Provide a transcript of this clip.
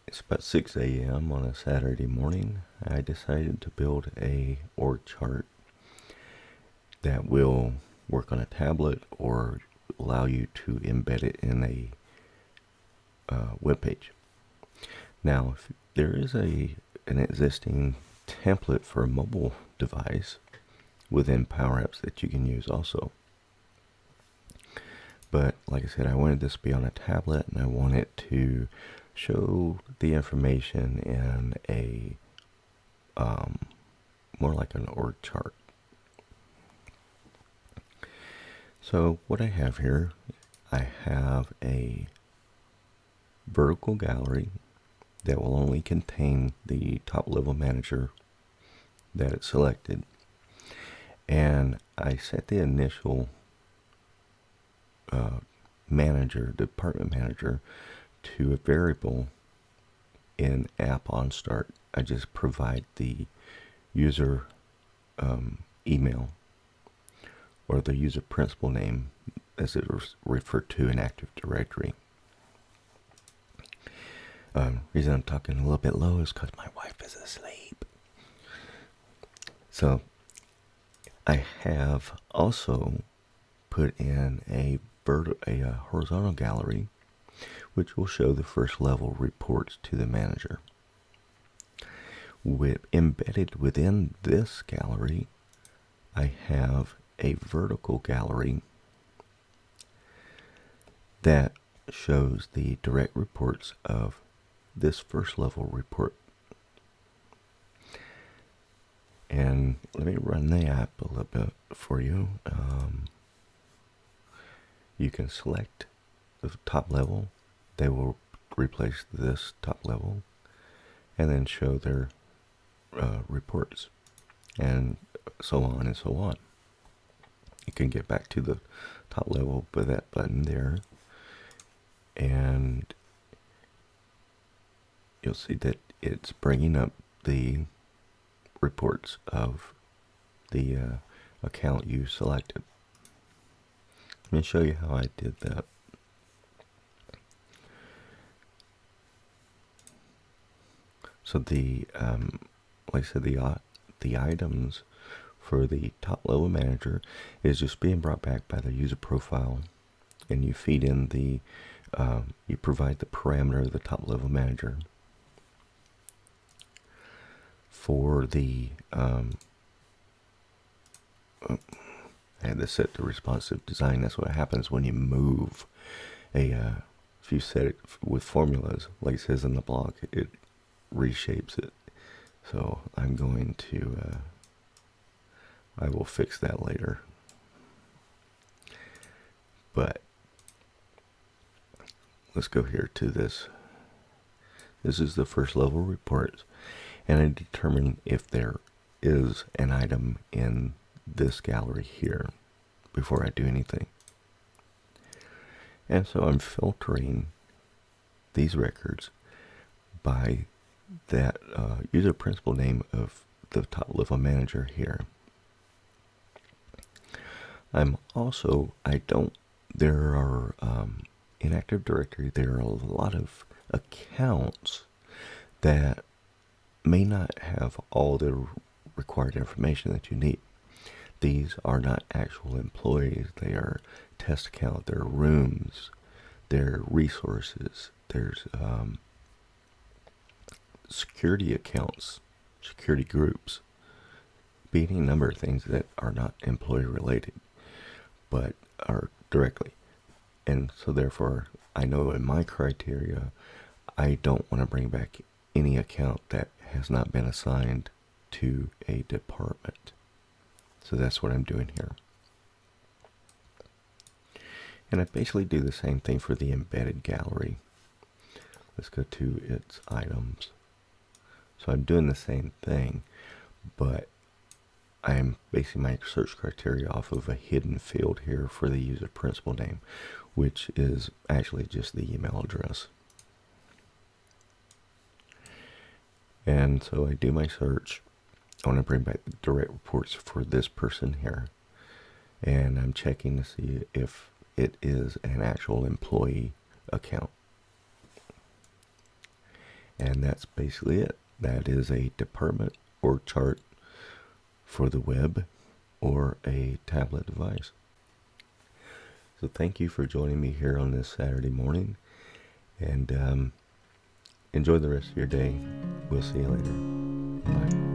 It's about 6 a.m. on a Saturday morning. I decided to build a org chart that will work on a tablet or allow you to embed it in a web page. Now, if there is an existing template for a mobile device within Power Apps that you can use also. But like I said, I wanted this to be on a tablet, and I want it to show the information in a more like an org chart. So what I have here, I have a vertical gallery that will only contain the top level manager that it's selected. And I set the initial department manager, to a variable in app on start. I just provide the user email or the user principal name as it is referred to in Active Directory. Reason I'm talking a little bit low is because my wife is asleep. So I have also put in a horizontal gallery which will show the first level reports to the manager. Embedded within this gallery, I have a vertical gallery that shows the direct reports of this first level report. And let me run the app a little bit for you. You can select the top level. They will replace this top level and then show their reports, and so on and so on. You can get back to the top level with that button there, and you'll see that it's bringing up the reports of the account you selected. Let me show you how I did that. So like I said, the items for the top level manager is just being brought back by the user profile, and you feed in you provide the parameter of the top level manager. For the I had this set to responsive design. That's what happens when you move if you set it with formulas, like it says in the block, it reshapes it. So I'm going to I will fix that later. But let's go here to this. This is the first level report, and I determine if there is an item in this gallery here before I do anything. And so I'm filtering these records by that user principal name of the top level manager here. There are, in Active Directory, there are a lot of accounts that may not have all the required information that you need. These are not actual employees. They are test account, they're rooms, they're resources, there's security accounts, security groups, be any number of things that are not employee related, but are directly. And so therefore, I know in my criteria, I don't want to bring back any account that has not been assigned to a department. So that's what I'm doing here. And I basically do the same thing for the embedded gallery. Let's go to its items. So I'm doing the same thing, but I'm basing my search criteria off of a hidden field here for the user principal name, which is actually just the email address. And so I do my search. I want to bring back the direct reports for this person here. And I'm checking to see if it is an actual employee account. And that's basically it. That is a department org chart for the web or a tablet device. So thank you for joining me here on this Saturday morning, and enjoy the rest of your day. We'll see you later. Bye.